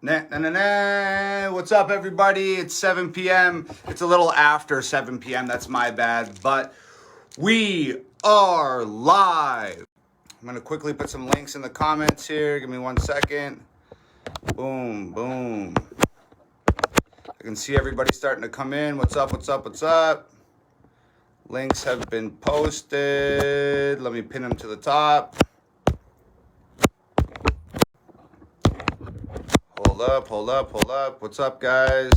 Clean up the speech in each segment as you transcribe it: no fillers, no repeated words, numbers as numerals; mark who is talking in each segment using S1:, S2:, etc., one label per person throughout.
S1: What's up, everybody? It's 7 p.m. It's a little after 7 p.m. That's my bad, but we are live. I'm going to quickly put some links in the comments here. Give me 1 second. Boom, boom. I can see everybody starting to come in. What's up, what's up, what's up? Links have been posted. Let me pin them to the top. Hold up. What's up, guys?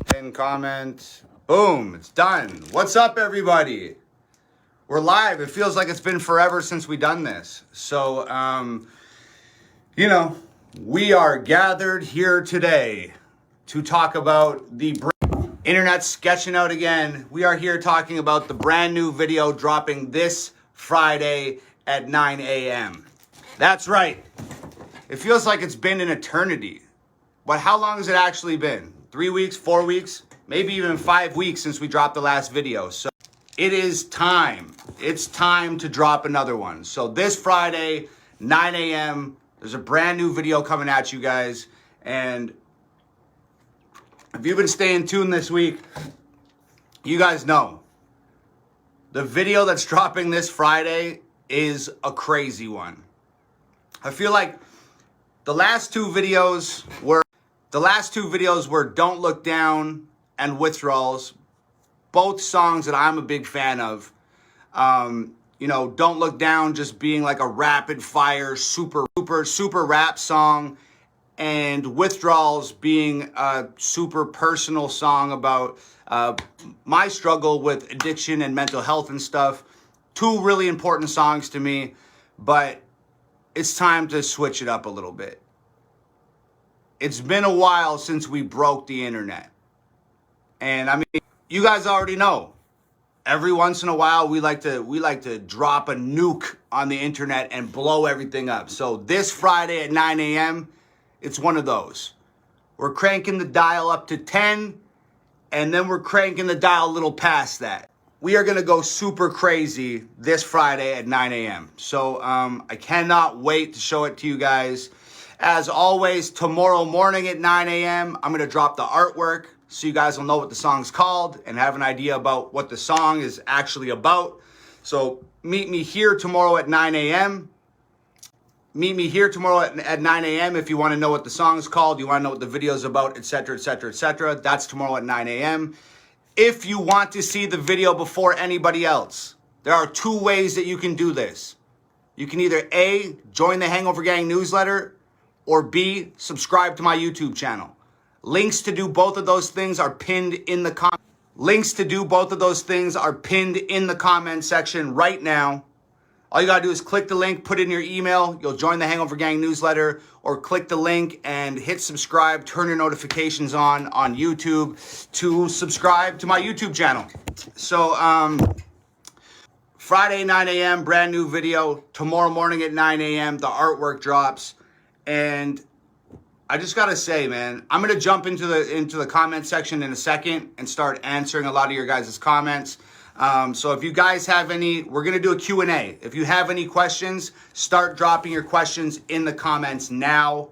S1: Pin comment. Boom, it's done. What's up, everybody? We're live. It feels like it's been forever since we done this. So, we are gathered here today to talk about the internet sketching out again. We are here talking about the brand new video dropping this Friday at 9 a.m. That's right. It feels like it's been an eternity. But how long has it actually been? 3 weeks, 4 weeks, maybe even 5 weeks since we dropped the last video. So it is time. It's time to drop another one. So this Friday, 9 a.m., there's a brand new video coming at you guys. And if you've been staying tuned this week, you guys know the video that's dropping this Friday is a crazy one. I feel like the last two videos were Don't Look Down and Withdrawals, both songs that I'm a big fan of. Don't Look Down just being like a rapid fire, super rap song, and Withdrawals being a super personal song about my struggle with addiction and mental health and stuff. Two really important songs to me, but it's time to switch it up a little bit. It's been a while since we broke the internet. And I mean, you guys already know. Every once in a while, we like to drop a nuke on the internet and blow everything up. So this Friday at 9 a.m., it's one of those. We're cranking the dial up to 10, and then we're cranking the dial a little past that. We are going to go super crazy this Friday at 9 a.m. So I cannot wait to show it to you guys. As always, tomorrow morning at 9 a.m., I'm going to drop the artwork so you guys will know what the song's called and have an idea about what the song is actually about. So meet me here tomorrow at 9 a.m. Meet me here tomorrow at 9 a.m. if you want to know what the song's called, you want to know what the video's about, etc., etc., etc. That's tomorrow at 9 a.m. If you want to see the video before anybody else, there are two ways that you can do this. You can either A, join the Hangover Gang newsletter, or B, subscribe to my YouTube channel. Links to do both of those things are pinned in the comment. Links to do both of those things are pinned in the comment section right now. All you gotta do is click the link, put in your email, you'll join the Hangover Gang newsletter, or click the link and hit subscribe, turn your notifications on YouTube to subscribe to my YouTube channel. So, Friday, 9 a.m., brand new video. Tomorrow morning at 9 a.m., the artwork drops. And I just gotta say, man, I'm gonna jump into the comment section in a second and start answering a lot of your guys' comments. So if you guys have any, we're going to do a Q&A. If you have any questions, start dropping your questions in the comments now,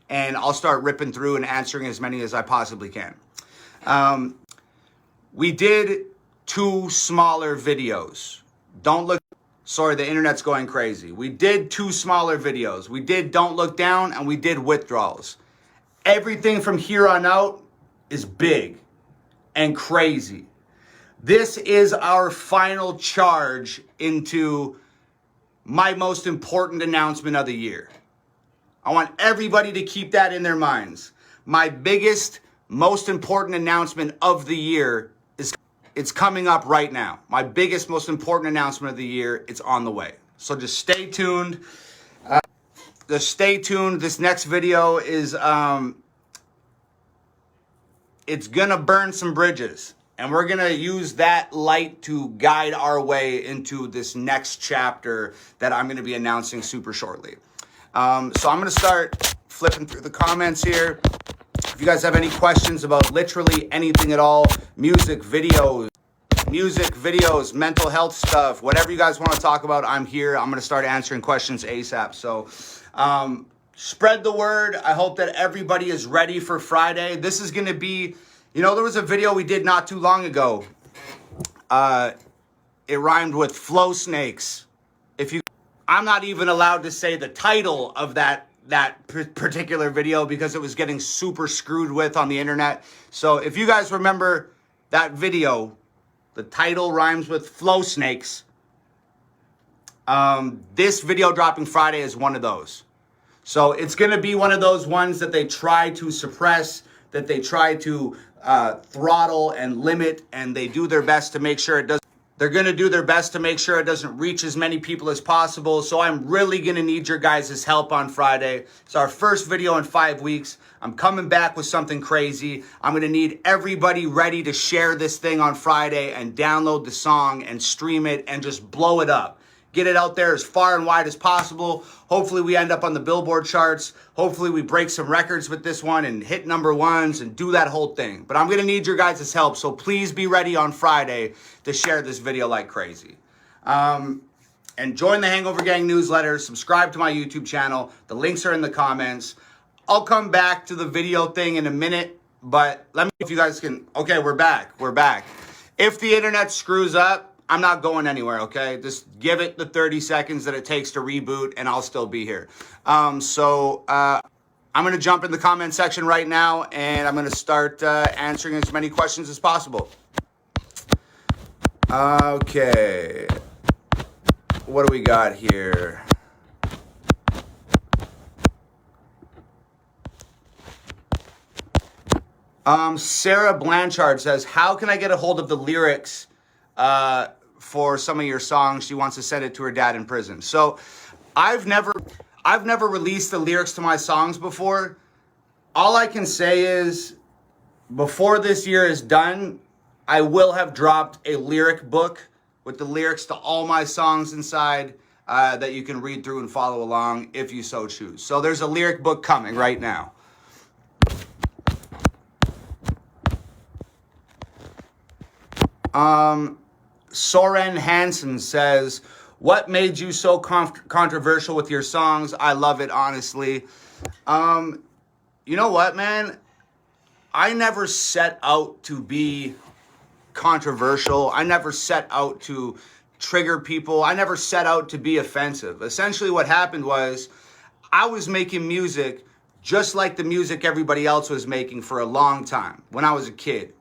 S1: and I'll start ripping through and answering as many as I possibly can. We did two smaller videos. Sorry, the internet's going crazy. We did two smaller videos. We did Don't Look Down and we did Withdrawals. Everything from here on out is big and crazy. This is our final charge into my most important announcement of the year. I want everybody to keep that in their minds. My biggest, most important announcement of the year it's coming up right now. My biggest, most important announcement of the year, it's on the way. So just stay tuned. This next video is, it's gonna burn some bridges. And we're going to use that light to guide our way into this next chapter that I'm going to be announcing super shortly. So I'm going to start flipping through the comments here. If you guys have any questions about literally anything at all, music, videos, mental health stuff, whatever you guys want to talk about, I'm here. I'm going to start answering questions ASAP. So Spread the word. I hope that everybody is ready for Friday. This is going to be, there was a video we did not too long ago. It rhymed with flow snakes. I'm not even allowed to say the title of that particular video because it was getting super screwed with on the internet. So if you guys remember that video, the title rhymes with flow snakes. This video dropping Friday is one of those. So it's going to be one of those ones that they try to suppress, that they try to throttle and limit, and they do their best to make sure it doesn't. They're going to do their best to make sure it doesn't reach as many people as possible. So I'm really going to need your guys' help on Friday. It's our first video in 5 weeks. I'm coming back with something crazy. I'm going to need everybody ready to share this thing on Friday and download the song and stream it and just blow it up. Get it out there as far and wide as possible. Hopefully we end up on the Billboard charts. Hopefully we break some records with this one and hit #1s and do that whole thing. But I'm going to need your guys' help, so please be ready on Friday to share this video like crazy. And join the Hangover Gang newsletter. Subscribe to my YouTube channel. The links are in the comments. I'll come back to the video thing in a minute, but let me know if you guys can. Okay, we're back. We're back. If the internet screws up, I'm not going anywhere, okay? Just give it the 30 seconds that it takes to reboot, and I'll still be here. I'm going to jump in the comment section right now, and I'm going to start answering as many questions as possible. Okay. What do we got here? Sarah Blanchard says, how can I get a hold of the lyrics for some of your songs? She wants to send it to her dad in prison. So I've never released the lyrics to my songs before. All I can say is before this year is done, I will have dropped a lyric book with the lyrics to all my songs inside that you can read through and follow along if you so choose. So there's a lyric book coming right now. Soren Hansen says, what made you so controversial with your songs? I love it, honestly. You know what, man? I never set out to be controversial. I never set out to trigger people. I never set out to be offensive. Essentially what happened was I was making music just like the music everybody else was making for a long time when I was a kid.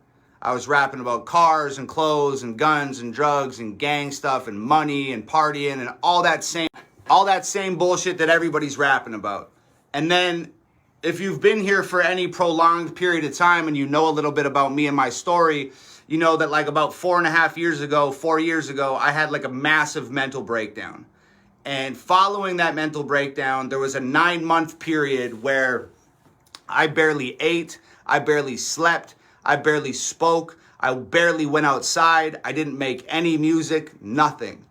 S1: I was rapping about cars and clothes and guns and drugs and gang stuff and money and partying and all that same bullshit that everybody's rapping about. And then if you've been here for any prolonged period of time and you know a little bit about me and my story, you know that like about 4 years ago, I had like a massive mental breakdown. And following that mental breakdown, there was a 9-month period where I barely ate, I barely slept, I barely spoke, I barely went outside, I didn't make any music, nothing.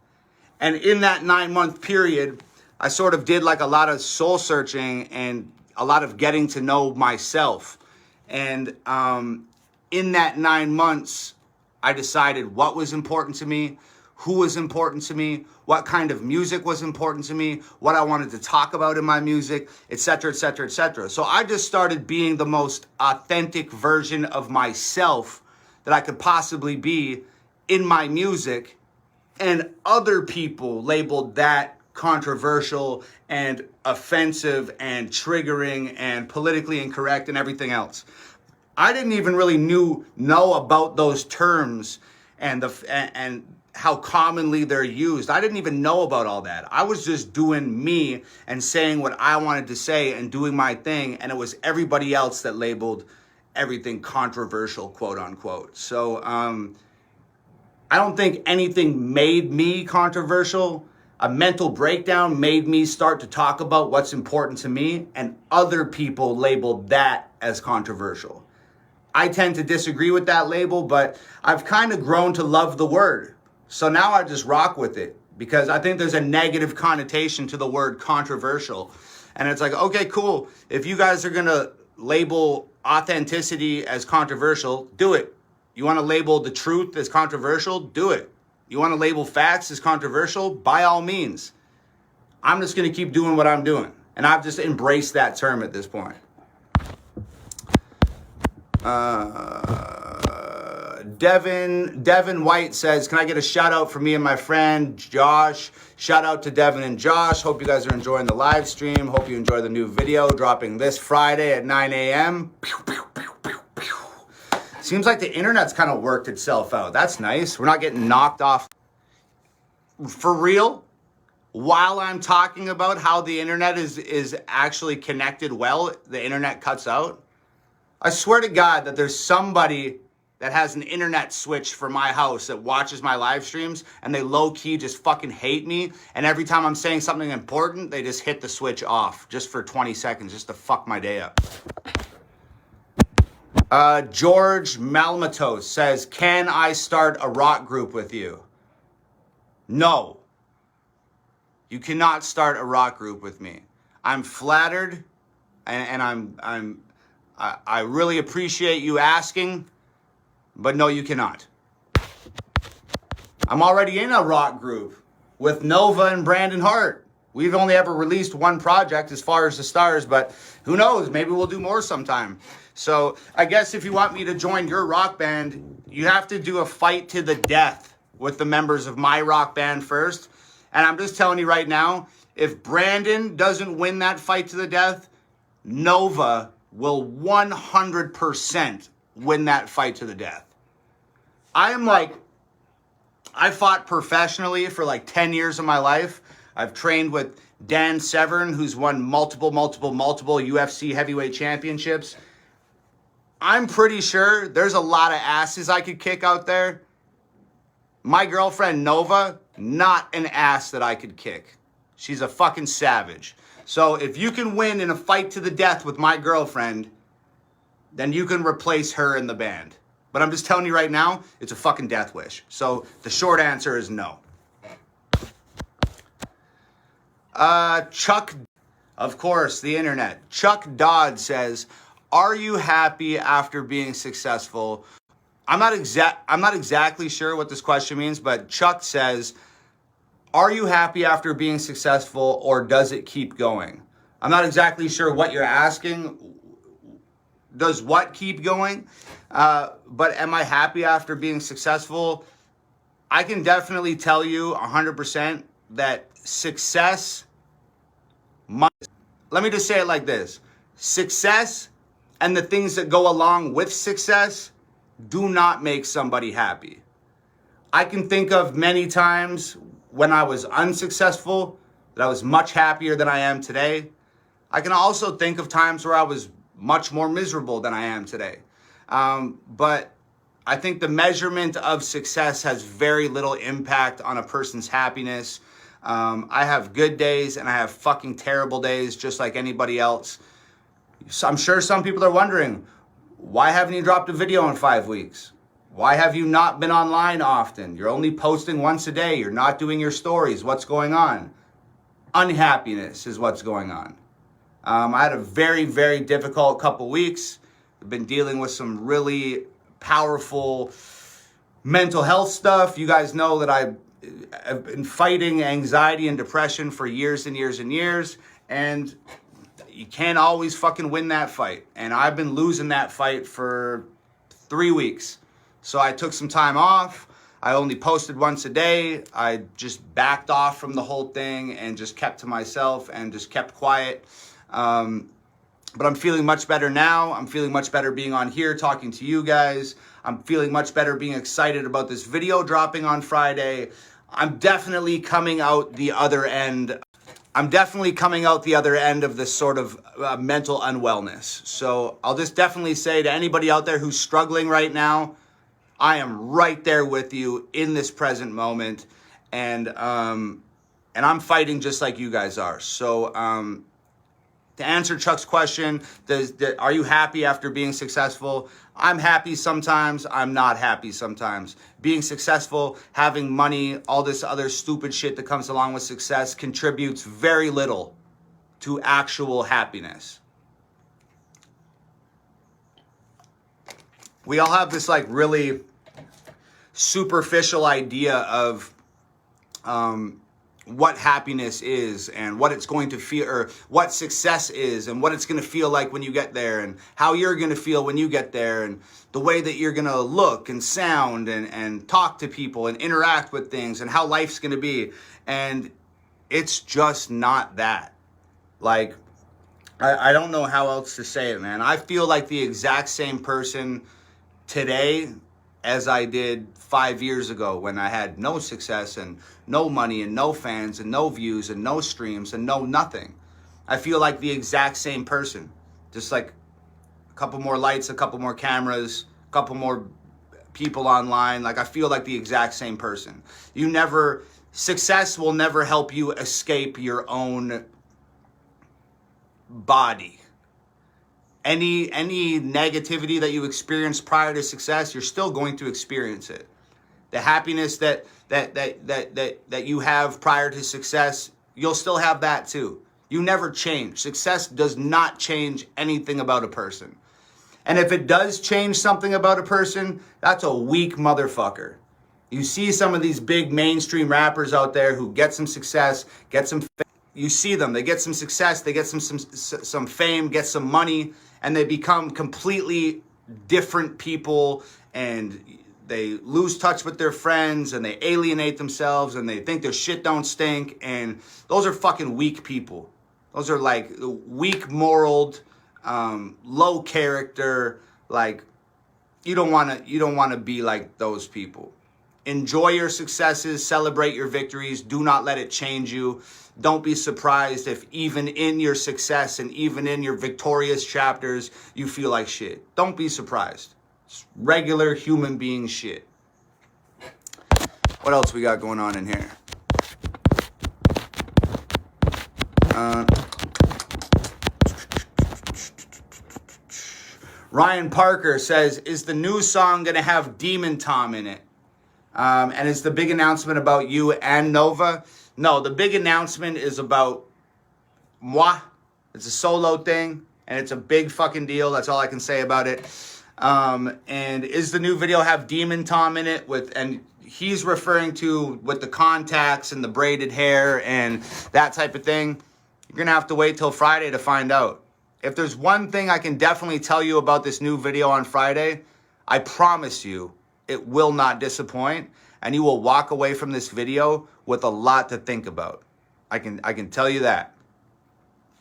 S1: And in that 9-month period, I sort of did like a lot of soul searching and a lot of getting to know myself. And in that 9 months, I decided what was important to me, who was important to me, what kind of music was important to me, what I wanted to talk about in my music, etc., etc., etc. So I just started being the most authentic version of myself that I could possibly be in my music, and other people labeled that controversial and offensive and triggering and politically incorrect and everything else. I didn't even really know about those terms and how commonly they're used. I didn't even know about all that. I was just doing me and saying what I wanted to say and doing my thing, and it was everybody else that labeled everything controversial, quote unquote. So I don't think anything made me controversial. A mental breakdown made me start to talk about what's important to me, and other people labeled that as controversial. I tend to disagree with that label, but I've kind of grown to love the word. So now I just rock with it because I think there's a negative connotation to the word controversial. And it's like, okay, cool. If you guys are going to label authenticity as controversial, do it. You want to label the truth as controversial? Do it. You want to label facts as controversial? By all means. I'm just going to keep doing what I'm doing. And I've just embraced that term at this point. Devin White says, can I get a shout out for me and my friend Josh? Shout out to Devin and Josh. Hope you guys are enjoying the live stream. Hope you enjoy the new video dropping this Friday at 9 a.m. Seems like the internet's kind of worked itself out. That's nice. We're not getting knocked off. For real, while I'm talking about how the internet is actually connected well, the internet cuts out. I swear to God that there's somebody that has an internet switch for my house that watches my live streams, and they low-key just fucking hate me. And every time I'm saying something important, they just hit the switch off just for 20 seconds just to fuck my day up. George Malmatos says, can I start a rock group with you? No. You cannot start a rock group with me. I'm flattered, and I really appreciate you asking, but no, you cannot. I'm already in a rock group with Nova and Brandon Hart. We've only ever released one project as far as the stars, but who knows? Maybe we'll do more sometime. So I guess if you want me to join your rock band, you have to do a fight to the death with the members of my rock band first. And I'm just telling you right now, if Brandon doesn't win that fight to the death, Nova will 100% win that fight to the death. I fought professionally for like 10 years of my life. I've trained with Dan Severn, who's won multiple UFC heavyweight championships. I'm pretty sure there's a lot of asses I could kick out there. My girlfriend, Nova, not an ass that I could kick. She's a fucking savage. So if you can win in a fight to the death with my girlfriend, then you can replace her in the band. But I'm just telling you right now, it's a fucking death wish. So the short answer is no. Chuck, of course, the internet. Chuck Dodd says, are you happy after being successful? I'm not exactly sure what this question means, but Chuck says, are you happy after being successful, or does it keep going? I'm not exactly sure what you're asking. Does what keep going? But am I happy after being successful? I can definitely tell you 100% that success, let me just say it like this. Success and the things that go along with success do not make somebody happy. I can think of many times when I was unsuccessful that I was much happier than I am today. I can also think of times where I was much more miserable than I am today. But I think the measurement of success has very little impact on a person's happiness. I have good days and I have fucking terrible days just like anybody else. So I'm sure some people are wondering, why haven't you dropped a video in 5 weeks? Why have you not been online often? You're only posting once a day. You're not doing your stories. What's going on? Unhappiness is what's going on. I had a very, very difficult couple weeks. I've been dealing with some really powerful mental health stuff. You guys know that I've been fighting anxiety and depression for years and years and years. And you can't always fucking win that fight. And I've been losing that fight for 3 weeks. So I took some time off. I only posted once a day. I just backed off from the whole thing and just kept to myself and just kept quiet. But I'm feeling much better now. I'm feeling much better being on here talking to you guys. I'm feeling much better being excited about this video dropping on Friday. I'm definitely coming out the other end. I'm definitely coming out the other end of this sort of mental unwellness. So I'll just definitely say to anybody out there who's struggling right now, I am right there with you in this present moment. And I'm fighting just like you guys are. So to answer Chuck's question, are you happy after being successful? I'm happy sometimes. I'm not happy sometimes. Being successful, having money, all this other stupid shit that comes along with success contributes very little to actual happiness. We all have this like really superficial idea of what happiness is and what it's going to feel, or what success is and what it's going to feel like when you get there, and how you're going to feel when you get there, and the way that you're going to look and sound and talk to people and interact with things, and how life's going to be. And it's just not that. Like, I don't know how else to say it, man. I feel like the exact same person today as I did 5 years ago, when I had no success and no money and no fans and no views and no streams and no nothing. I feel like the exact same person. Just like a couple more lights, a couple more cameras, a couple more people online. Like, I feel like the exact same person. Success will never help you escape your own body. Any negativity that you experienced prior to success, you're still going to experience it. The happiness that you have prior to success, you'll still have that too. You never change. Success does not change anything about a person. And if it does change something about a person, that's a weak motherfucker. You see some of these big mainstream rappers out there who get some success, get some fame. You see them, they get some success, they get some fame, get some money, and they become completely different people, and they lose touch with their friends, and they alienate themselves, and they think their shit don't stink. And those are fucking weak people. Those are like weak-moraled, low character. Like, you don't want to be like those people. Enjoy your successes, celebrate your victories. Do not let it change you. Don't be surprised if even in your success and even in your victorious chapters, you feel like shit. Don't be surprised. It's regular human being shit. What else we got going on in here? Ryan Parker says, is the new song going to have Demon Tom in it? And it's the big announcement about you and Nova. No, the big announcement is about moi. It's a solo thing, and it's a big fucking deal. That's all I can say about it. And is the new video have Demon Tom in it? And he's referring to with the contacts and the braided hair and that type of thing. You're going to have to wait till Friday to find out. If there's one thing I can definitely tell you about this new video on Friday, I promise you, it will not disappoint, and you will walk away from this video with a lot to think about. I can tell you that.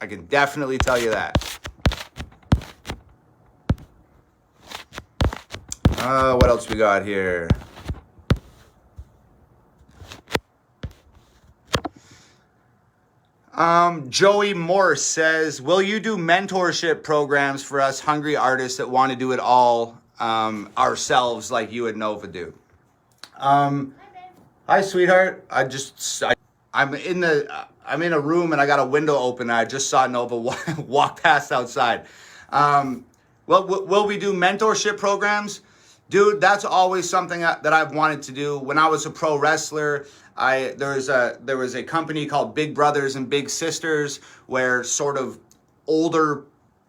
S1: I can definitely tell you that. What else we got here? Joey Morse says, will you do mentorship programs for us hungry artists that want to do it all ourselves like you and Nova do? Hi, sweetheart. I'm in a room and I got a window open and I just saw Nova walk past outside. Will we do mentorship programs? Dude, that's always something that I've wanted to do. When I was a pro wrestler, there was a company called Big Brothers and Big Sisters where sort of older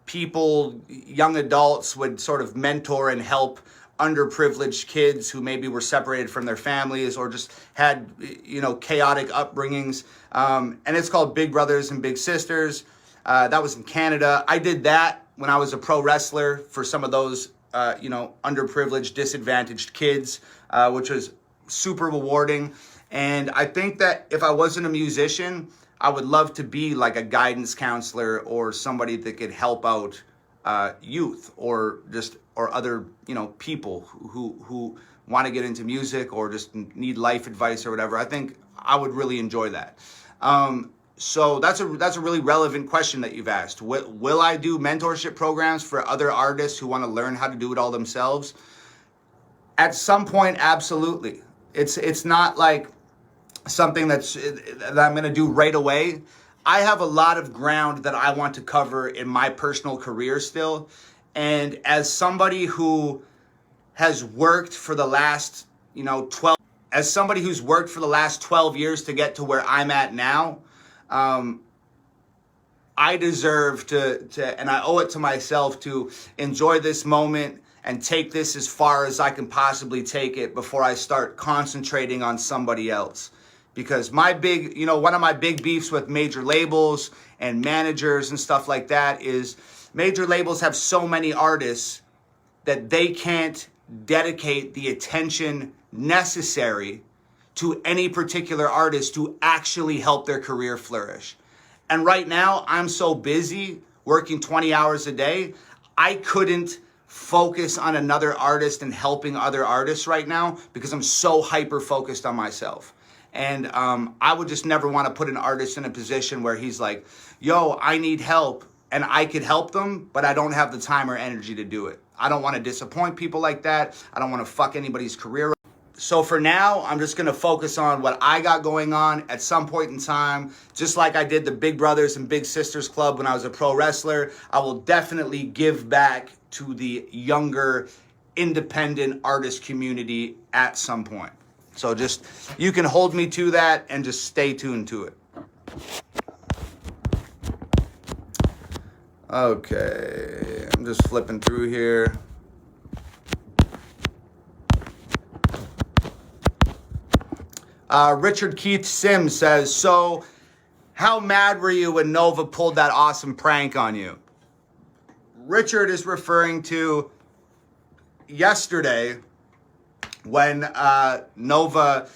S1: people, young adults would sort of mentor and help underprivileged kids who maybe were separated from their families or just had, chaotic upbringings. And it's called Big Brothers and Big Sisters. That was in Canada. I did that when I was a pro wrestler for some of those, underprivileged, disadvantaged kids, which was super rewarding. And I think that if I wasn't a musician, I would love to be like a guidance counselor or somebody that could help out youth or other, people who want to get into music or just need life advice or whatever. I think I would really enjoy that. So that's a really relevant question that you've asked. Will I do mentorship programs for other artists who want to learn how to do it all themselves? At some point, absolutely. It's not like something that I'm going to do right away. I have a lot of ground that I want to cover in my personal career still. And as somebody who has worked for the last, 12 years to get to where I'm at now, I deserve to, and I owe it to myself to enjoy this moment and take this as far as I can possibly take it before I start concentrating on somebody else. Because my big, one of my big beefs with major labels and managers and stuff like that is major labels have so many artists that they can't dedicate the attention necessary to any particular artist to actually help their career flourish. And right now, I'm so busy working 20 hours a day, I couldn't focus on another artist and helping other artists right now because I'm so hyper-focused on myself. And I would just never want to put an artist in a position where he's like, yo, I need help, and I could help them, but I don't have the time or energy to do it. I don't want to disappoint people like that. I don't want to fuck anybody's career. So for now, I'm just going to focus on what I got going on at some point in time. Just like I did the Big Brothers and Big Sisters Club when I was a pro wrestler, I will definitely give back to the younger, independent artist community at some point. So just, you can hold me to that and just stay tuned to it. Okay, I'm just flipping through here. Richard Keith Sims says, so how mad were you when Nova pulled that awesome prank on you? Richard is referring to yesterday when Nova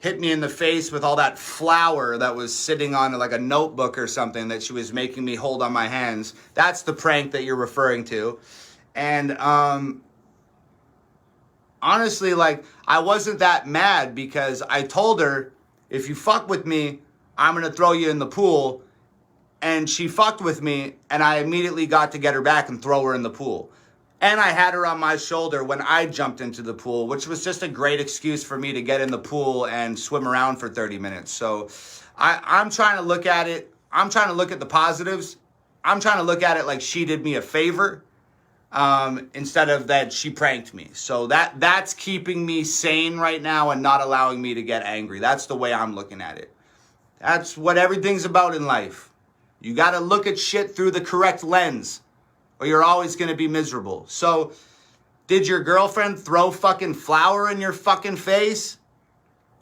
S1: hit me in the face with all that flour that was sitting on like a notebook or something that she was making me hold on my hands. That's the prank that you're referring to. And honestly, like, I wasn't that mad because I told her, if you fuck with me, I'm going to throw you in the pool. And she fucked with me, and I immediately got to get her back and throw her in the pool. And I had her on my shoulder when I jumped into the pool, which was just a great excuse for me to get in the pool and swim around for 30 minutes. So I'm trying to look at it. I'm trying to look at the positives. I'm trying to look at it like she did me a favor instead of that she pranked me. So that's keeping me sane right now and not allowing me to get angry. That's the way I'm looking at it. That's what everything's about in life. You got to look at shit through the correct lens, or you're always going to be miserable. So, did your girlfriend throw fucking flour in your fucking face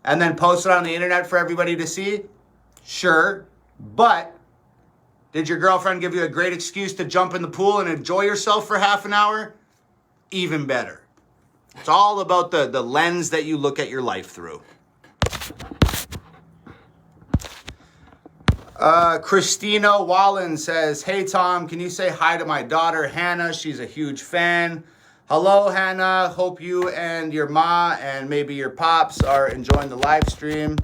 S1: and then post it on the internet for everybody to see? Sure. But, did your girlfriend give you a great excuse to jump in the pool and enjoy yourself for half an hour? Even better. It's all about the lens that you look at your life through. Christina Wallen says, hey, Tom, can you say hi to my daughter, Hannah? She's a huge fan. Hello, Hannah. Hope you and your ma and maybe your pops are enjoying the live stream.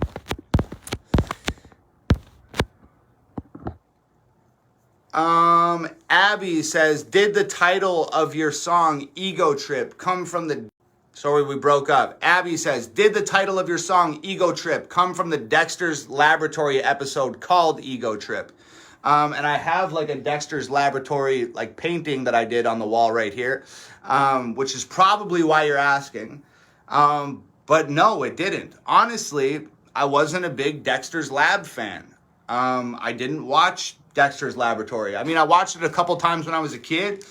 S1: Abby says, did the title of your song, Ego Trip, come from the... Sorry, we broke up. Abby says, did the title of your song, Ego Trip, come from the Dexter's Laboratory episode called Ego Trip? And I have like a Dexter's Laboratory like painting that I did on the wall right here, which is probably why you're asking. But no, it didn't. Honestly, I wasn't a big Dexter's Lab fan. I didn't watch Dexter's Laboratory. I mean, I watched it a couple times when I was a kid,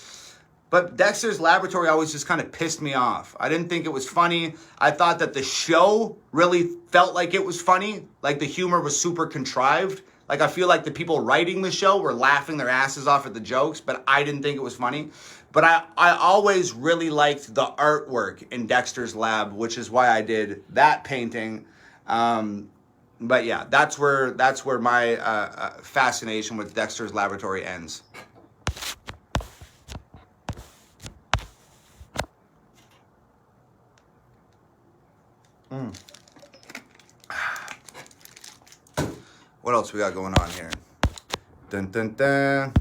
S1: but Dexter's Laboratory always just kind of pissed me off. I didn't think it was funny. I thought that the show really felt like it was funny. Like the humor was super contrived. Like I feel like the people writing the show were laughing their asses off at the jokes, but I didn't think it was funny. But I always really liked the artwork in Dexter's Lab, which is why I did that painting. But yeah, that's where my fascination with Dexter's Laboratory ends. What else we got going on here? Dun, dun, dun.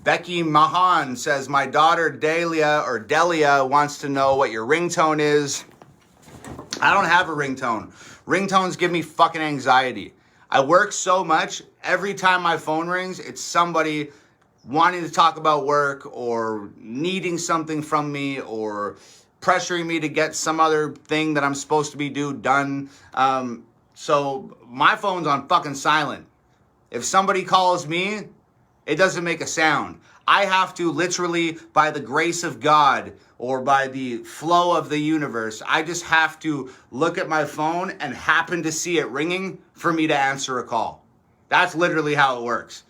S1: Becky Mahan says, my daughter Delia wants to know what your ringtone is. I don't have a ringtone. Ringtones give me fucking anxiety. I work so much. Every time my phone rings, it's somebody wanting to talk about work or needing something from me or pressuring me to get some other thing that I'm supposed to be done. So my phone's on fucking silent. If somebody calls me, It doesn't make a sound. I have to literally, by the grace of God or by the flow of the universe, I just have to look at my phone and happen to see it ringing for me to answer a call. That's literally how it works.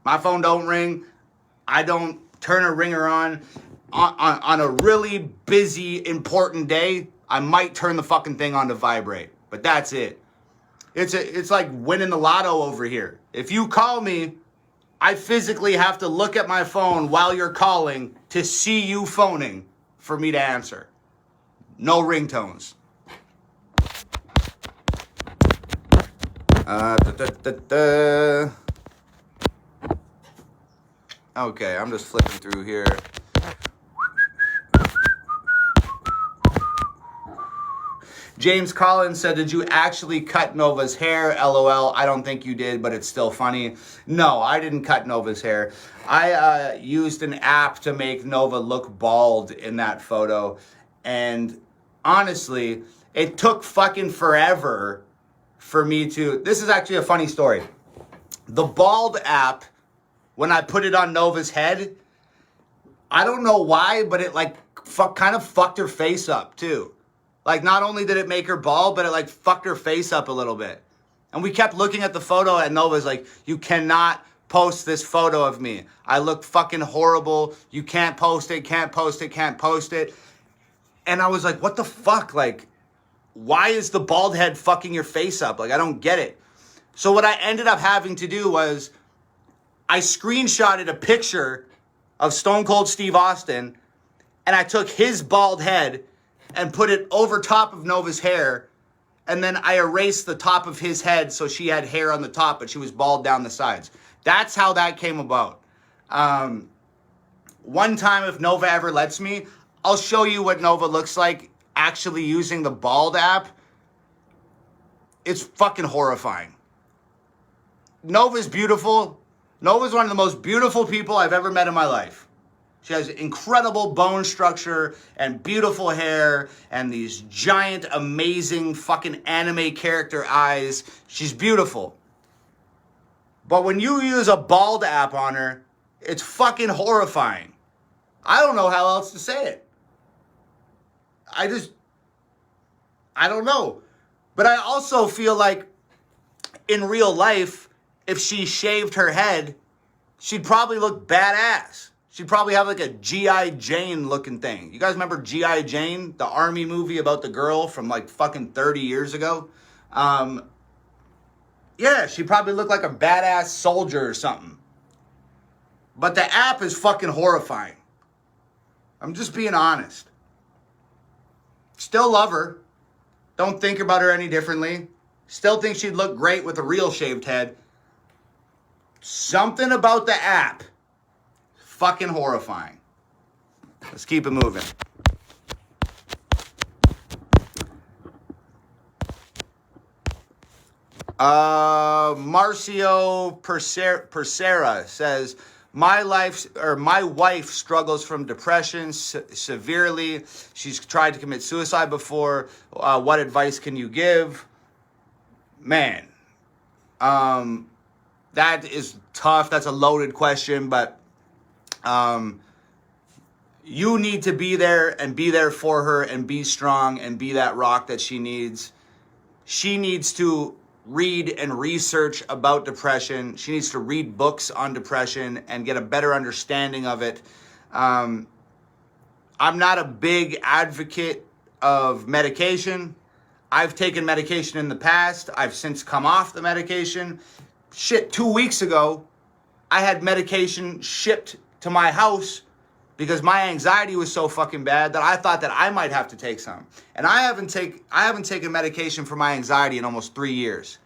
S1: My phone don't ring. I don't turn a ringer on. On a really busy, important day, I might turn the fucking thing on to vibrate. But that's it. It's like winning the lotto over here. If you call me, I physically have to look at my phone while you're calling to see you phoning for me to answer. No ringtones. Okay, I'm just flipping through here. James Collins said, did you actually cut Nova's hair? LOL, I don't think you did, but it's still funny. No, I didn't cut Nova's hair. I used an app to make Nova look bald in that photo. And honestly, it took fucking forever for me to... This is actually a funny story. The bald app, when I put it on Nova's head, I don't know why, but it like kind of fucked her face up too. Like, not only did it make her bald, but it, like, fucked her face up a little bit. And we kept looking at the photo, and Nova's like, you cannot post this photo of me. I look fucking horrible. You can't post it, can't post it, can't post it. And I was like, what the fuck? Like, why is the bald head fucking your face up? Like, I don't get it. So what I ended up having to do was I screenshotted a picture of Stone Cold Steve Austin, and I took his bald head and put it over top of Nova's hair, and then I erased the top of his head so she had hair on the top, but she was bald down the sides. That's how that came about. One time, if Nova ever lets me, I'll show you what Nova looks like actually using the bald app. It's fucking horrifying. Nova's beautiful. Nova's one of the most beautiful people I've ever met in my life. She has incredible bone structure and beautiful hair and these giant, amazing fucking anime character eyes. She's beautiful. But when you use a bald app on her, it's fucking horrifying. I don't know how else to say it. I don't know. But I also feel like in real life, if she shaved her head, she'd probably look badass. She'd probably have like a G.I. Jane looking thing. You guys remember G.I. Jane? The army movie about the girl from like fucking 30 years ago? Yeah, she'd probably look like a badass soldier or something. But the app is fucking horrifying. I'm just being honest. Still love her. Don't think about her any differently. Still think she'd look great with a real shaved head. Something about the app. Fucking horrifying. Let's keep it moving. Marcio Persera says, my wife struggles from depression severely. She's tried to commit suicide before. What advice can you give? Man, that is tough. That's a loaded question, but you need to be there and be there for her and be strong and be that rock that she needs. She needs to read and research about depression. She needs to read books on depression and get a better understanding of it. I'm not a big advocate of medication. I've taken medication in the past. I've since come off the medication. 2 weeks ago, I had medication shipped to my house because my anxiety was so fucking bad that I thought that I might have to take some. And I haven't taken medication for my anxiety in almost 3 years.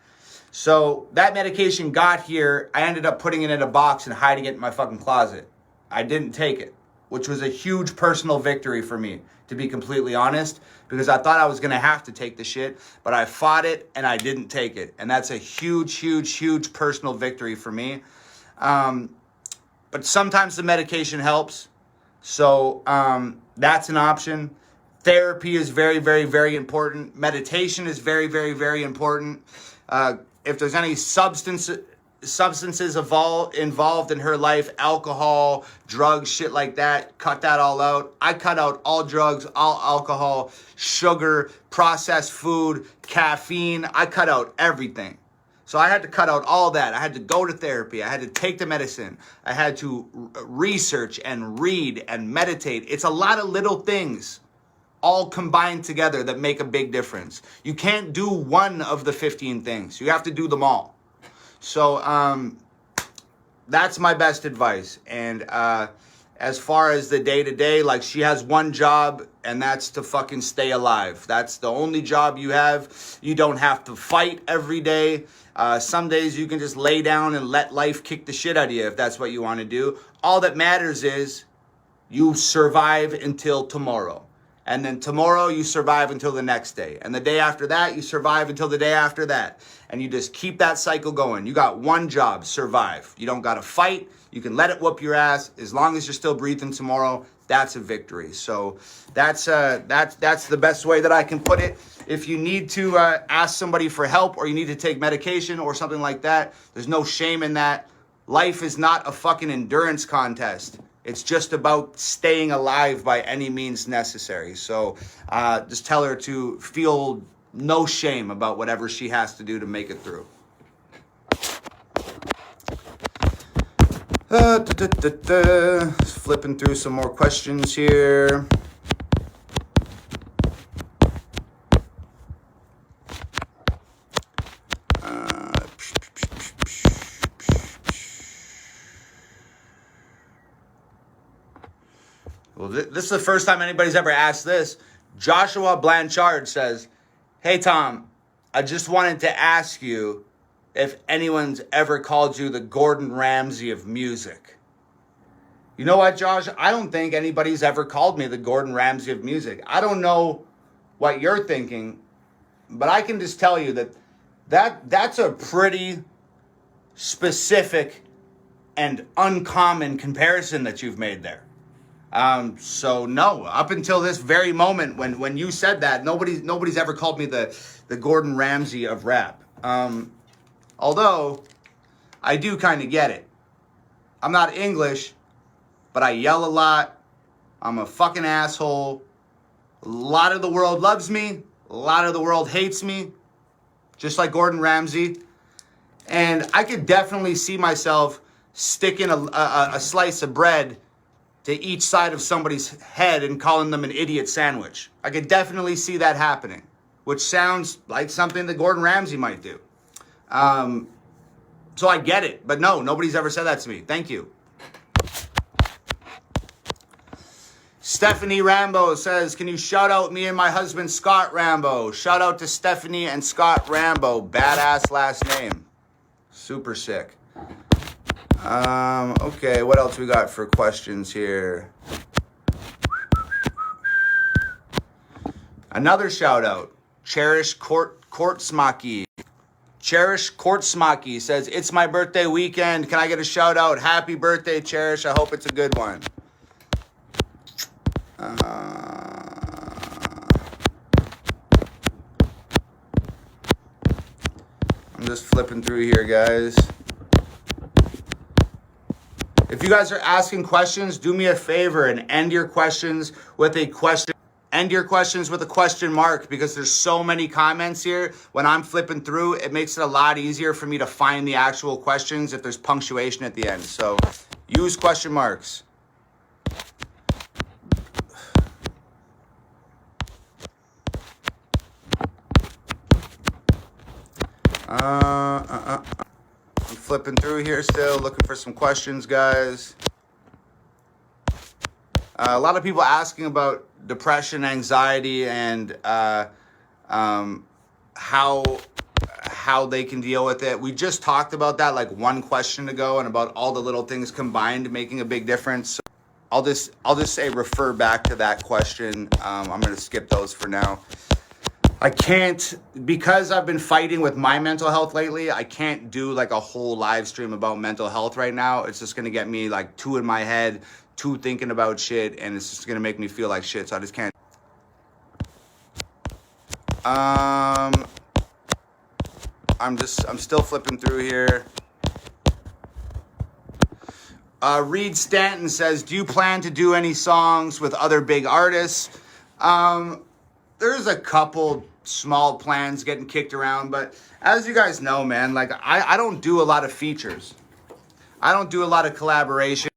S1: So that medication got here. I ended up putting it in a box and hiding it in my fucking closet. I didn't take it, which was a huge personal victory for me, to be completely honest, because I thought I was going to have to take the shit, but I fought it and I didn't take it. And that's a huge, huge, huge personal victory for me. But sometimes the medication helps. So that's an option. Therapy is very, very, very important. Meditation is very, very, very important. If there's any substance substances involved in her life, alcohol, drugs, shit like that, cut that all out. I cut out all drugs, all alcohol, sugar, processed food, caffeine. I cut out everything. So I had to cut out all that. I had to go to therapy. I had to take the medicine. I had to research and read and meditate. It's a lot of little things all combined together that make a big difference. You can't do one of the 15 things. You have to do them all. So that's my best advice. And as far as the day-to-day, like, she has one job, and that's to fucking stay alive. That's the only job you have. You don't have to fight every day. Some days you can just lay down and let life kick the shit out of you if that's what you want to do. All that matters is you survive until tomorrow. And then tomorrow you survive until the next day. And the day after that, you survive until the day after that. And you just keep that cycle going. You got one job, survive. You don't got to fight. You can let it whoop your ass. As long as you're still breathing tomorrow, that's a victory. So that's the best way that I can put it. If you need to ask somebody for help, or you need to take medication or something like that, there's no shame in that. Life is not a fucking endurance contest. It's just about staying alive by any means necessary. So just tell her to feel no shame about whatever she has to do to make it through. Flipping through some more questions here. Well, this is the first time anybody's ever asked this. Joshua Blanchard says, "Hey, Tom, I just wanted to ask you if anyone's ever called you the Gordon Ramsay of music." You know what, Josh? I don't think anybody's ever called me the Gordon Ramsay of music. I don't know what you're thinking, but I can just tell you that's a pretty specific and uncommon comparison that you've made there. So no, up until this very moment when you said that, nobody's ever called me the Gordon Ramsay of rap. Although I do kind of get it. I'm not English, but I yell a lot. I'm a fucking asshole. A lot of the world loves me. A lot of the world hates me, just like Gordon Ramsay. And I could definitely see myself sticking a slice of bread to each side of somebody's head and calling them an idiot sandwich. I could definitely see that happening, which sounds like something that Gordon Ramsay might do. So I get it, but no, nobody's ever said that to me. Thank you. Stephanie Rambo says, "Can you shout out me and my husband, Scott Rambo?" Shout out to Stephanie and Scott Rambo. Badass last name. Super sick. Okay, what else we got for questions here? Another shout out. Cherish Kortsmaki. Cherish Kortsmaki says, "It's my birthday weekend. Can I get a shout out? Happy birthday, Cherish. I hope it's a good one." I'm just flipping through here, guys. If you guys are asking questions, do me a favor and end your questions with a question. End your questions with a question mark, because there's so many comments here. When I'm flipping through, it makes it a lot easier for me to find the actual questions if there's punctuation at the end. So use question marks. I'm flipping through here still, looking for some questions, guys. A lot of people asking about depression, anxiety, and how they can deal with it. We just talked about that like one question ago, and about all the little things combined making a big difference. So I'll just say refer back to that question. I'm gonna skip those for now. I can't, because I've been fighting with my mental health lately, I can't do like a whole live stream about mental health right now. It's just gonna get me like too in my head, too thinking about shit, and it's just gonna make me feel like shit, so I just can't. I'm still flipping through here. Reed Stanton says, do you plan to do any songs with other big artists? There's a couple small plans getting kicked around, but as you guys know, man, like I don't do a lot of features. I don't do a lot of collaboration.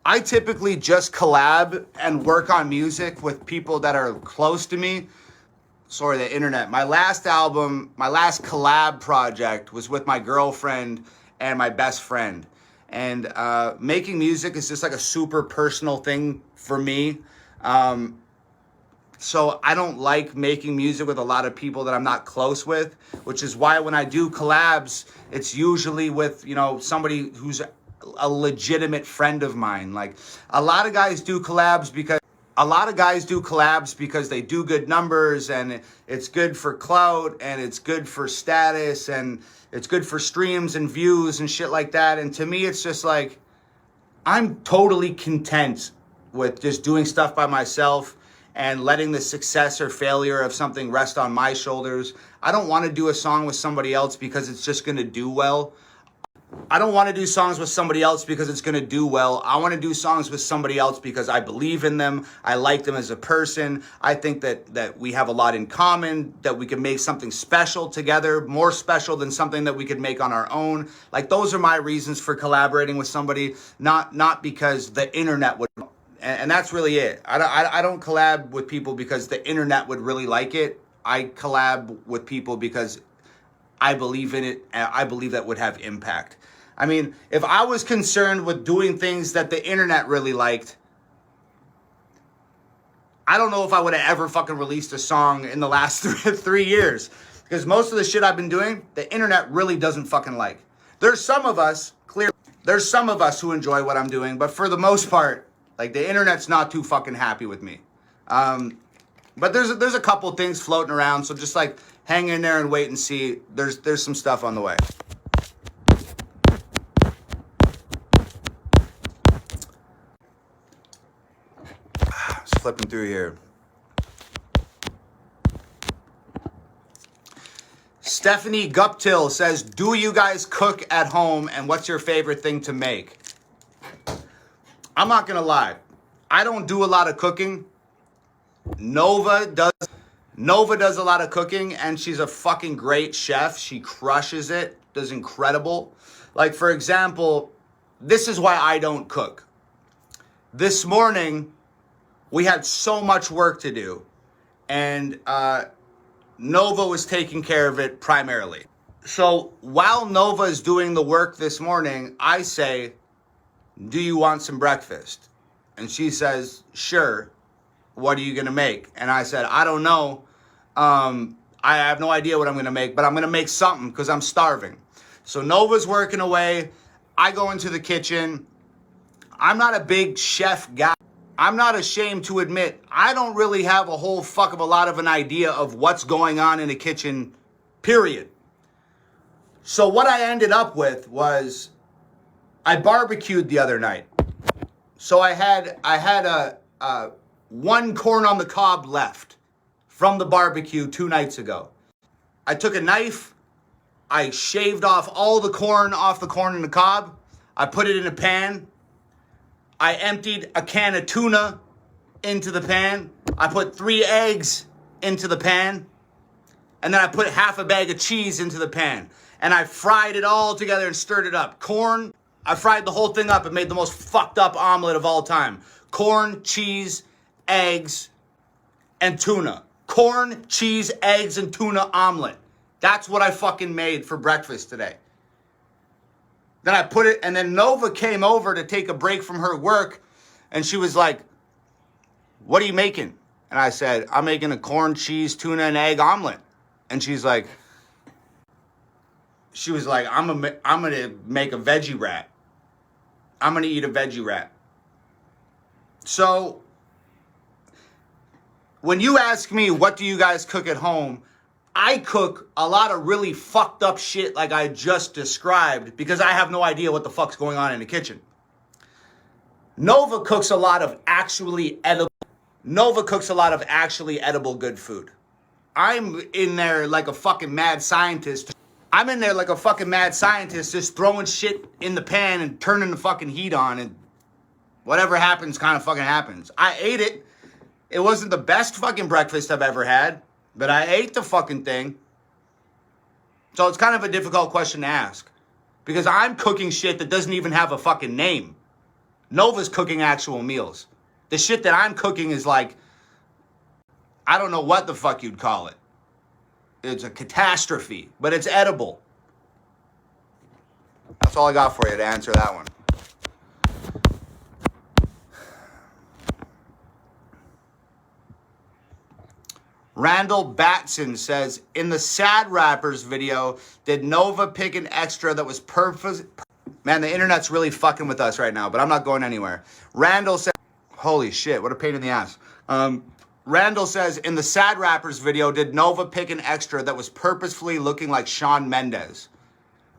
S1: I typically just collab and work on music with people that are close to me. Sorry, the internet. My last album, my last collab project was with my girlfriend and my best friend. And making music is just like a super personal thing for me. So I don't like making music with a lot of people that I'm not close with, which is why when I do collabs, it's usually with, you know, somebody who's a legitimate friend of mine. Like a lot of guys do collabs because they do good numbers and it's good for clout and it's good for status and it's good for streams and views and shit like that. And to me, it's just like, I'm totally content with just doing stuff by myself and letting the success or failure of something rest on my shoulders. I don't want to do a song with somebody else because it's just going to do well. I don't want to do songs with somebody else because it's going to do well. I want to do songs with somebody else because I believe in them. I like them as a person. I think that we have a lot in common, that we can make something special together, more special than something that we could make on our own. Like those are my reasons for collaborating with somebody, not because the internet would. And that's really it. I don't collab with people because the internet would really like it. I collab with people because I believe in it, and I believe that would have impact. I mean, if I was concerned with doing things that the internet really liked, I don't know if I would have ever fucking released a song in the last 3 years. Because most of the shit I've been doing, the internet really doesn't fucking like. There's some of us who enjoy what I'm doing, but for the most part, like the internet's not too fucking happy with me. But there's a couple things floating around, so just like hang in there and wait and see. There's some stuff on the way. Just flipping through here. Stephanie Guptill says, do you guys cook at home and what's your favorite thing to make? I'm not gonna lie. I don't do a lot of cooking. Nova does a lot of cooking and she's a fucking great chef. She crushes it, does incredible. Like for example, this is why I don't cook. This morning, we had so much work to do and Nova was taking care of it primarily. So while Nova is doing the work this morning, I say, do you want some breakfast? And she says, sure. What are you going to make? And I said, I don't know. I have no idea what I'm going to make, but I'm going to make something because I'm starving. So Nova's working away. I go into the kitchen. I'm not a big chef guy. I'm not ashamed to admit I don't really have a whole fuck of a lot of an idea of what's going on in the kitchen, period. So what I ended up with was I barbecued the other night. So I had a one corn on the cob left from the barbecue 2 nights ago. I took a knife, I shaved off all the corn off the corn in the cob, I put it in a pan, I emptied a can of tuna into the pan, I put 3 eggs into the pan, and then I put half a bag of cheese into the pan, and I fried it all together and stirred it up. Corn, I fried the whole thing up and made the most fucked up omelet of all time. Corn, cheese, eggs, and tuna. Corn, cheese, eggs, and tuna omelet. That's what I fucking made for breakfast today. Then I put it, and then Nova came over to take a break from her work, and she was like, what are you making? And I said, I'm making a corn, cheese, tuna, and egg omelet. And she was like, I'm gonna make a veggie wrap. I'm gonna eat a veggie wrap. So, when you ask me, what do you guys cook at home? I cook a lot of really fucked up shit like I just described because I have no idea what the fuck's going on in the kitchen. Nova cooks a lot of actually edible good food. I'm in there like a fucking mad scientist. I'm in there like a fucking mad scientist, just throwing shit in the pan and turning the fucking heat on, and whatever happens kind of fucking happens. I ate it. It wasn't the best fucking breakfast I've ever had, but I ate the fucking thing. So it's kind of a difficult question to ask, because I'm cooking shit that doesn't even have a fucking name. Nova's cooking actual meals. The shit that I'm cooking is like, I don't know what the fuck you'd call it. It's a catastrophe, but it's edible. That's all I got for you to answer that one. Randall Batson says, in the Sad Rappers video, did Nova pick an extra that was perfect? Man, the internet's really fucking with us right now, but I'm not going anywhere. Randall said, holy shit, what a pain in the ass. Randall says, in the Sad Rappers video, did Nova pick an extra that was purposefully looking like Shawn Mendes?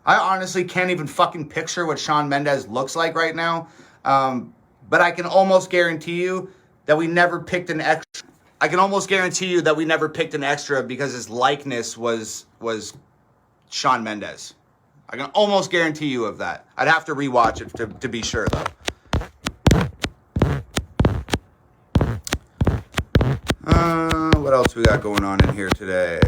S1: I honestly can't even fucking picture what Shawn Mendes looks like right now. But I can almost guarantee you that we never picked an extra. I can almost guarantee you that we never picked an extra because his likeness was Shawn Mendes. I can almost guarantee you of that. I'd have to rewatch it to be sure, though. What else we got going on in here today?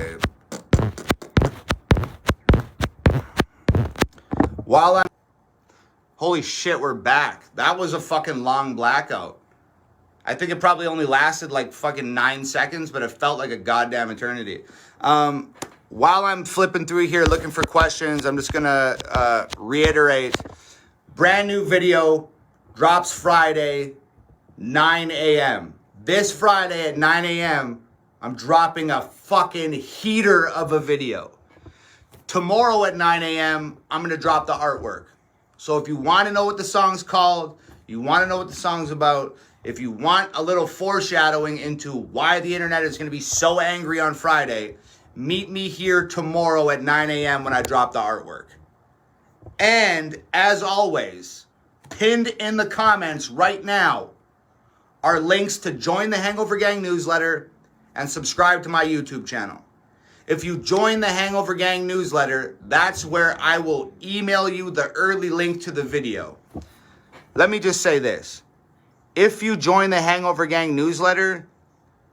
S1: Holy shit, we're back. That was a fucking long blackout. I think it probably only lasted like fucking 9 seconds, but it felt like a goddamn eternity. While I'm flipping through here looking for questions, I'm just gonna reiterate. Brand new video drops Friday, 9 a.m. This Friday at 9 a.m., I'm dropping a fucking heater of a video. Tomorrow at 9 a.m., I'm going to drop the artwork. So if you want to know what the song's called, you want to know what the song's about, if you want a little foreshadowing into why the internet is going to be so angry on Friday, meet me here tomorrow at 9 a.m. when I drop the artwork. And as always, pinned in the comments right now are links to join the Hangover Gang newsletter and subscribe to my YouTube channel. If you join the Hangover Gang newsletter, that's where I will email you the early link to the video. Let me just say this. If you join the Hangover Gang newsletter,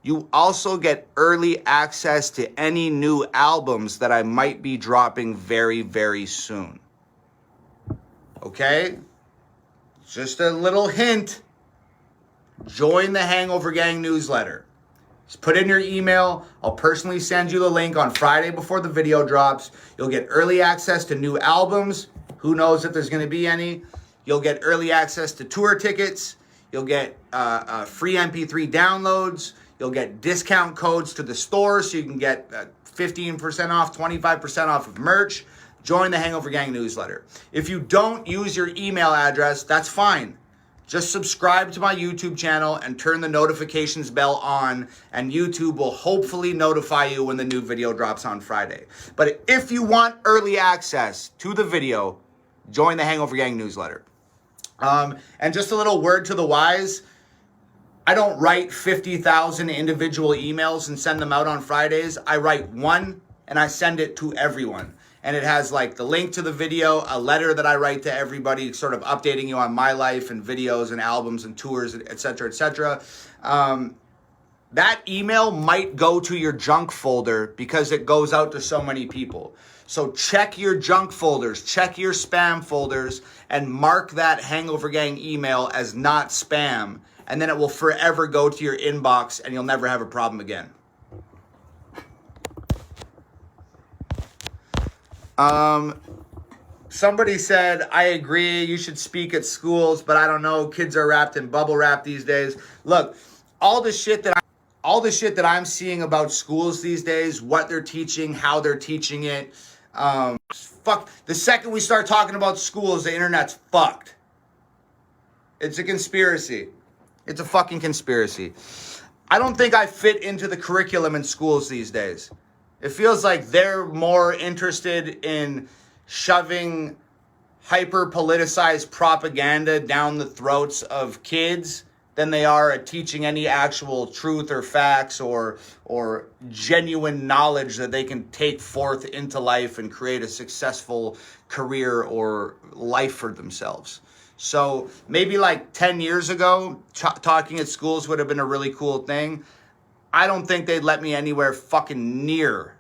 S1: you also get early access to any new albums that I might be dropping very, very soon. Okay? Just a little hint. Join the Hangover Gang newsletter. Just put in your email. I'll personally send you the link on Friday before the video drops. You'll get early access to new albums. Who knows if there's going to be any. You'll get early access to tour tickets. You'll get free MP3 downloads. You'll get discount codes to the store so you can get 15% off, 25% off of merch. Join the Hangover Gang newsletter. If you don't use your email address, that's fine. Just subscribe to my YouTube channel and turn the notifications bell on, and YouTube will hopefully notify you when the new video drops on Friday. But if you want early access to the video, join the Hangover Gang newsletter. And just a little word to the wise, I don't write 50,000 individual emails and send them out on Fridays. I write one and I send it to everyone. And it has like the link to the video, a letter that I write to everybody, sort of updating you on my life and videos and albums and tours, et cetera, et cetera. That email might go to your junk folder because it goes out to so many people. So check your junk folders, check your spam folders, and mark that Hangover Gang email as not spam. And then it will forever go to your inbox and you'll never have a problem again. Somebody said, I agree, you should speak at schools, but I don't know, kids are wrapped in bubble wrap these days. Look, all the shit that I'm seeing about schools these days, what they're teaching, how they're teaching it, fuck, the second we start talking about schools, the internet's fucked. It's a conspiracy. It's a fucking conspiracy. I don't think I fit into the curriculum in schools these days. It feels like they're more interested in shoving hyper-politicized propaganda down the throats of kids than they are at teaching any actual truth or facts or genuine knowledge that they can take forth into life and create a successful career or life for themselves. So maybe like 10 years ago, talking at schools would have been a really cool thing. I don't think they'd let me anywhere fucking near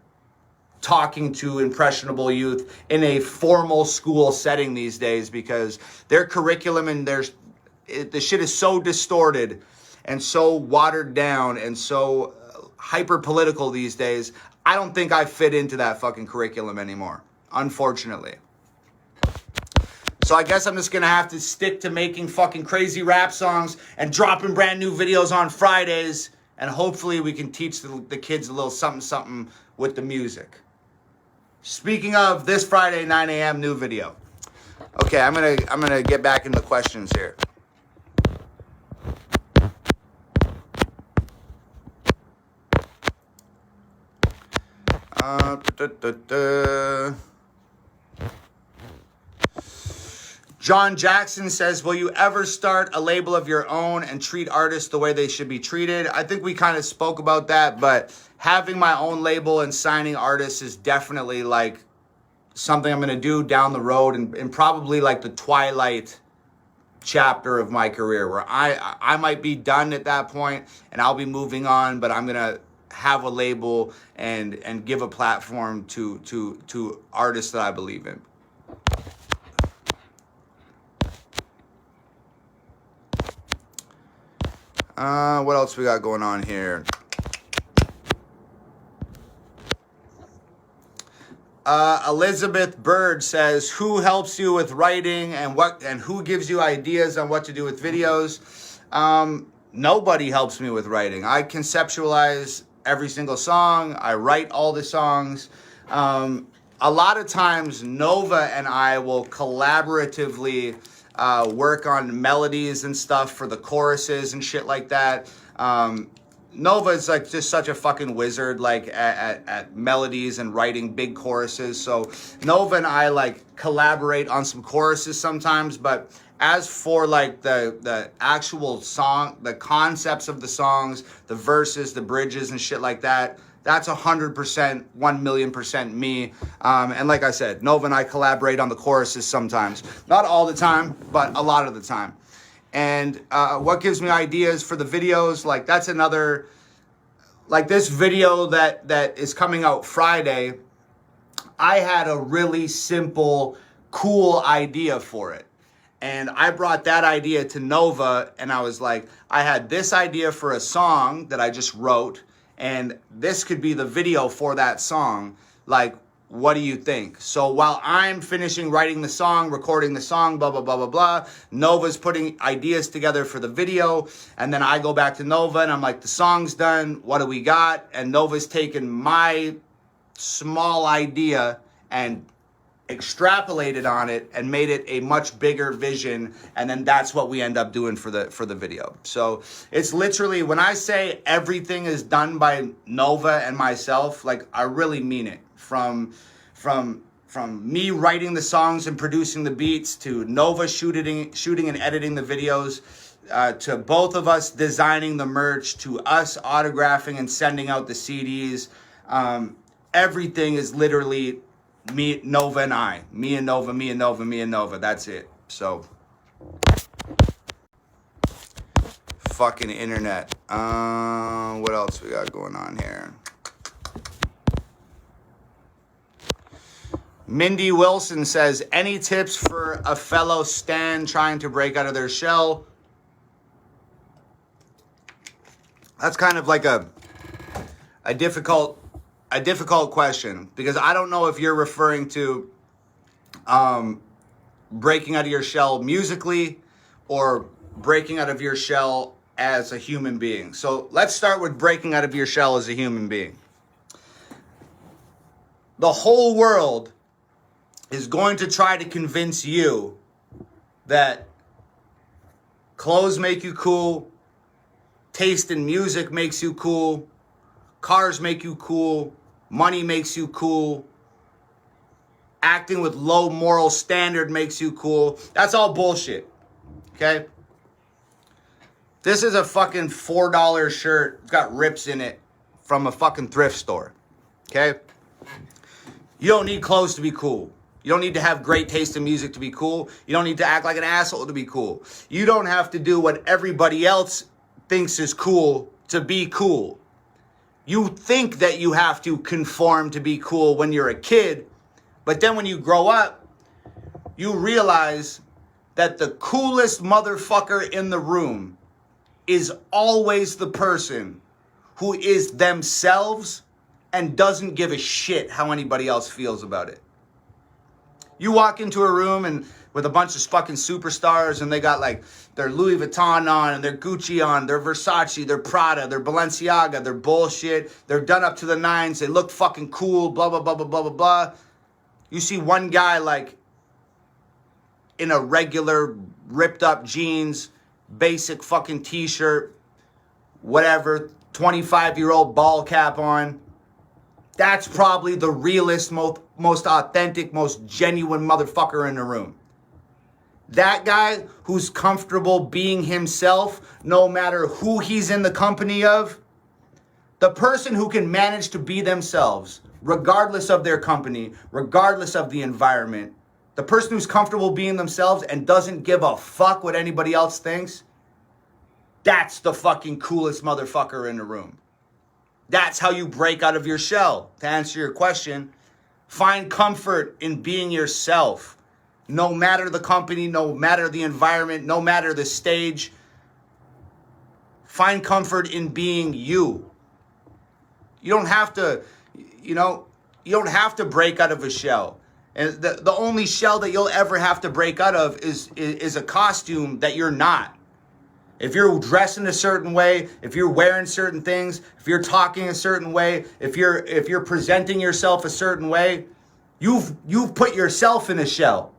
S1: talking to impressionable youth in a formal school setting these days, because their curriculum and the shit is so distorted and so watered down and so hyper political these days. I don't think I fit into that fucking curriculum anymore, unfortunately. So I guess I'm just gonna have to stick to making fucking crazy rap songs and dropping brand new videos on Fridays, and hopefully we can teach the kids a little something something with the music. Speaking of, this Friday 9 a.m. new video. Okay, I'm gonna get back into questions here. John Jackson says, will you ever start a label of your own and treat artists the way they should be treated? I think we kind of spoke about that, but having my own label and signing artists is definitely like something I'm going to do down the road, and probably like the twilight chapter of my career, where I might be done at that point and I'll be moving on, but I'm going to have a label and give a platform to artists that I believe in. What else we got going on here? Elizabeth Bird says, who helps you with writing and who gives you ideas on what to do with videos? Nobody helps me with writing. I conceptualize every single song. I write all the songs. A lot of times Nova and I will collaboratively work on melodies and stuff for the choruses and shit like that. Nova is like just such a fucking wizard, like at melodies and writing big choruses. So Nova and I like collaborate on some choruses sometimes, but as for like the actual song, the concepts of the songs, the verses, the bridges and shit like that, that's 100%, 1,000,000% me. And like I said, Nova and I collaborate on the choruses sometimes. Not all the time, but a lot of the time. And what gives me ideas for the videos, like that's another, like this video that is coming out Friday, I had a really simple, cool idea for it. And I brought that idea to Nova, and I was like, I had this idea for a song that I just wrote, and this could be the video for that song. Like, what do you think? So while I'm finishing writing the song, recording the song, blah, blah, blah, blah, blah, Nova's putting ideas together for the video. And then I go back to Nova and I'm like, the song's done. What do we got? And Nova's taken my small idea and extrapolated on it and made it a much bigger vision, and then that's what we end up doing for the video. So it's literally, when I say everything is done by Nova and myself, like I really mean it. From me writing the songs and producing the beats, to Nova shooting and editing the videos, to both of us designing the merch, to us autographing and sending out the CDs. Everything is literally me, Nova and I. Me and Nova, me and Nova, me and Nova. That's it. So, fucking internet. What else we got going on here? Mindy Wilson says, any tips for a fellow stan trying to break out of their shell? That's kind of like a difficult question, because I don't know if you're referring to breaking out of your shell musically or breaking out of your shell as a human being. So let's start with breaking out of your shell as a human being. The whole world is going to try to convince you that clothes make you cool, taste in music makes you cool, cars make you cool, money makes you cool, acting with low moral standard makes you cool. That's all bullshit, okay? This is a fucking $4 shirt. It's got rips in it from a fucking thrift store. Okay? You don't need clothes to be cool. You don't need to have great taste in music to be cool. You don't need to act like an asshole to be cool. You don't have to do what everybody else thinks is cool to be cool. You think that you have to conform to be cool when you're a kid, but then when you grow up, you realize that the coolest motherfucker in the room is always the person who is themselves and doesn't give a shit how anybody else feels about it. You walk into a room and with a bunch of fucking superstars and they got like their Louis Vuitton on and their Gucci on, their Versace, their Prada, their Balenciaga, their bullshit. They're done up to the nines. They look fucking cool, blah, blah, blah, blah, blah, blah, blah. You see one guy like in a regular ripped up jeans, basic fucking t-shirt, whatever, 25-year-old ball cap on. That's probably the realest, most authentic, most genuine motherfucker in the room. That guy who's comfortable being himself, no matter who he's in the company of, the person who can manage to be themselves, regardless of their company, regardless of the environment, the person who's comfortable being themselves and doesn't give a fuck what anybody else thinks, that's the fucking coolest motherfucker in the room. That's how you break out of your shell. To answer your question, find comfort in being yourself. No matter the company, no matter the environment, no matter the stage. Find comfort in being you. You don't have to, you don't have to break out of a shell. And the only shell that you'll ever have to break out of is a costume that you're not. If you're dressing a certain way, if you're wearing certain things, if you're talking a certain way, if you're presenting yourself a certain way, you've put yourself in a shell.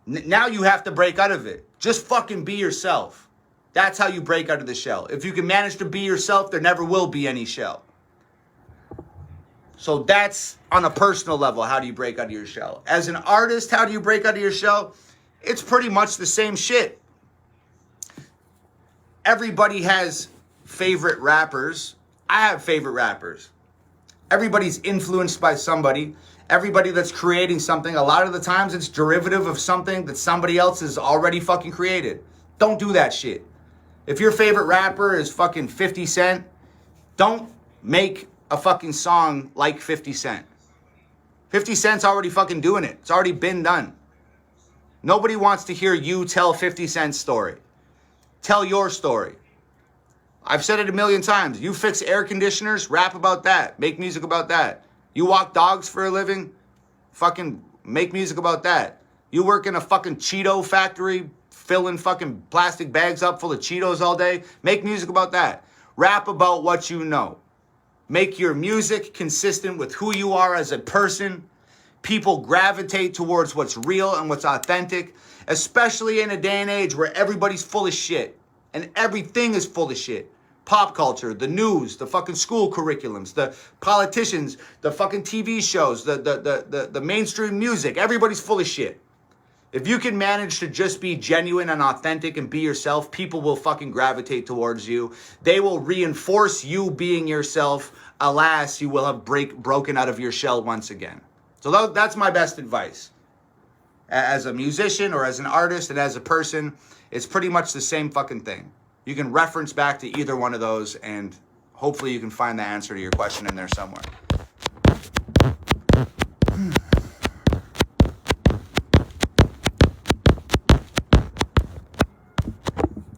S1: Now you have to break out of it. Just fucking be yourself. That's how you break out of the shell. If you can manage to be yourself, there never will be any shell. So that's on a personal level, how do you break out of your shell? As an artist, how do you break out of your shell? It's pretty much the same shit. Everybody has favorite rappers. I have favorite rappers. Everybody's influenced by somebody. Everybody that's creating something, a lot of the times it's derivative of something that somebody else has already fucking created. Don't do that shit. If your favorite rapper is fucking 50 Cent, don't make a fucking song like 50 Cent. 50 Cent's already fucking doing it. It's already been done. Nobody wants to hear you tell 50 Cent's story. Tell your story. I've said it a million times. You fix air conditioners, rap about that. Make music about that. You walk dogs for a living, fucking make music about that. You work in a fucking Cheeto factory, filling fucking plastic bags up full of Cheetos all day, make music about that. Rap about what you know. Make your music consistent with who you are as a person. People gravitate towards what's real and what's authentic, especially in a day and age where everybody's full of shit and everything is full of shit. Pop culture, the news, the fucking school curriculums, the politicians, the fucking TV shows, the mainstream music, everybody's full of shit. If you can manage to just be genuine and authentic and be yourself, people will fucking gravitate towards you. They will reinforce you being yourself. Alas, you will have broken out of your shell once again. So that's my best advice. As a musician or as an artist and as a person, it's pretty much the same fucking thing. You can reference back to either one of those and hopefully you can find the answer to your question in there somewhere.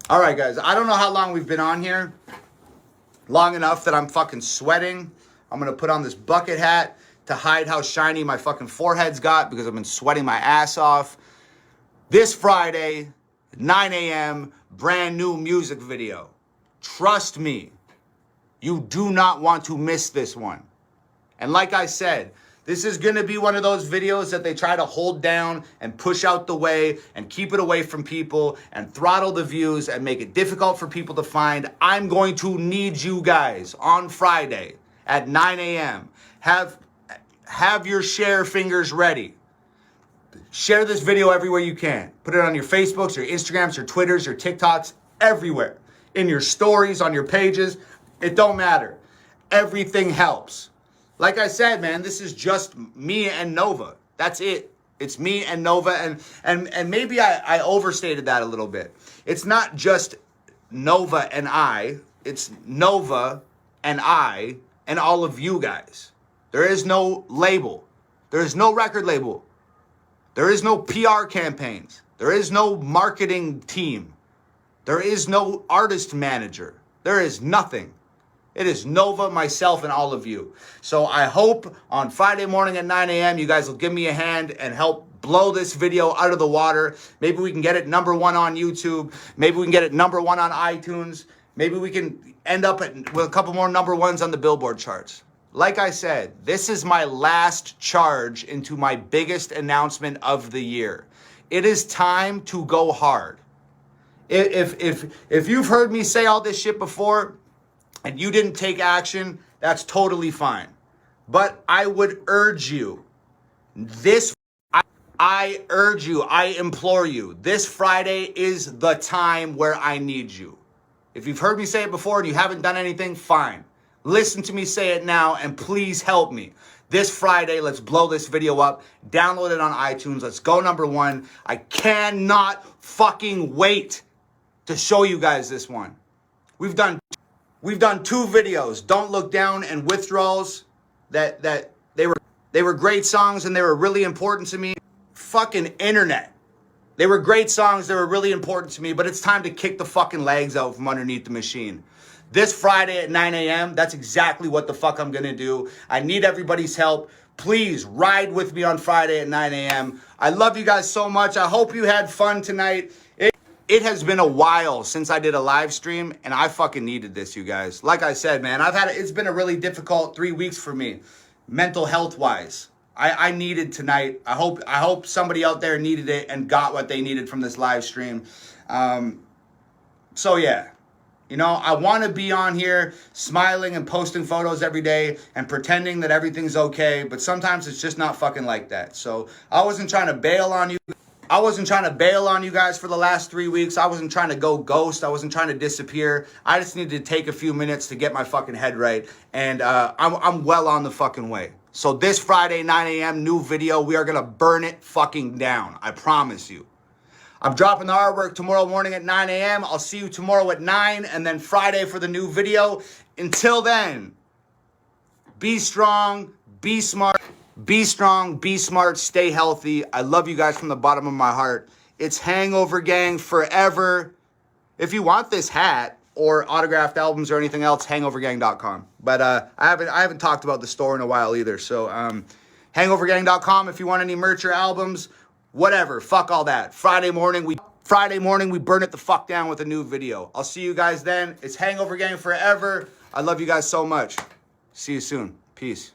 S1: All right, guys, I don't know how long we've been on here. Long enough that I'm fucking sweating. I'm going to put on this bucket hat to hide how shiny my fucking forehead's got because I've been sweating my ass off. This Friday, 9 a.m., brand new music video. Trust me, you do not want to miss this one. And like I said, this is going to be one of those videos that they try to hold down and push out the way and keep it away from people and throttle the views and make it difficult for people to find. I'm going to need you guys on Friday at 9 a.m. Have your share fingers ready. Share this video everywhere you can. Put it on your Facebooks, your Instagrams, your Twitters, your TikToks, everywhere. In your stories, on your pages, it don't matter. Everything helps. Like I said, man, this is just me and Nova. That's it. It's me and Nova, and maybe I overstated that a little bit. It's not just Nova and I. It's Nova and I and all of you guys. There is no label. There is no record label. There is no PR campaigns. There is no marketing team. There is no artist manager. There is nothing. It is Nova, myself, and all of you. So I hope on Friday morning at 9 a.m. you guys will give me a hand and help blow this video out of the water. Maybe we can get it #1 on YouTube. Maybe we can get it #1 on iTunes. Maybe we can end up with a couple more #1s on the Billboard charts. Like I said, this is my last charge into my biggest announcement of the year. It is time to go hard. If you've heard me say all this shit before, and you didn't take action, that's totally fine. But I would urge you, I urge you, I implore you, this Friday is the time where I need you. If you've heard me say it before and you haven't done anything, fine. Listen to me say it now and please help me. This Friday, let's blow this video up. Download it on iTunes. Let's go #1. I cannot fucking wait to show you guys this one. We've done 2 videos, Don't Look Down and Withdrawals, that they were great songs and they were really important to me. Fucking internet. They were great songs, they were really important to me, but it's time to kick the fucking legs out from underneath the machine. This Friday at 9 a.m., that's exactly what the fuck I'm gonna do. I need everybody's help. Please ride with me on Friday at 9 a.m. I love you guys so much. I hope you had fun tonight. It has been a while since I did a live stream, and I fucking needed this, you guys. Like I said, man, it's been a really difficult 3 weeks for me, mental health wise. I needed tonight. I hope somebody out there needed it and got what they needed from this live stream. So yeah, you know, I want to be on here smiling and posting photos every day and pretending that everything's okay, but sometimes it's just not fucking like that. So I wasn't trying to bail on you. I wasn't trying to bail on you guys for the last 3 weeks. I wasn't trying to go ghost. I wasn't trying to disappear. I just needed to take a few minutes to get my fucking head right. And I'm well on the fucking way. So this Friday, 9 a.m., new video. We are going to burn it fucking down. I promise you. I'm dropping the artwork tomorrow morning at 9 a.m. I'll see you tomorrow at 9 and then Friday for the new video. Until then, be strong, be smart. Be strong, be smart, stay healthy. I love you guys from the bottom of my heart. It's Hangover Gang forever. If you want this hat or autographed albums or anything else, hangovergang.com. But I haven't talked about the store in a while either. So hangovergang.com if you want any merch or albums, whatever. Fuck all that. Friday morning we burn it the fuck down with a new video. I'll see you guys then. It's Hangover Gang forever. I love you guys so much. See you soon. Peace.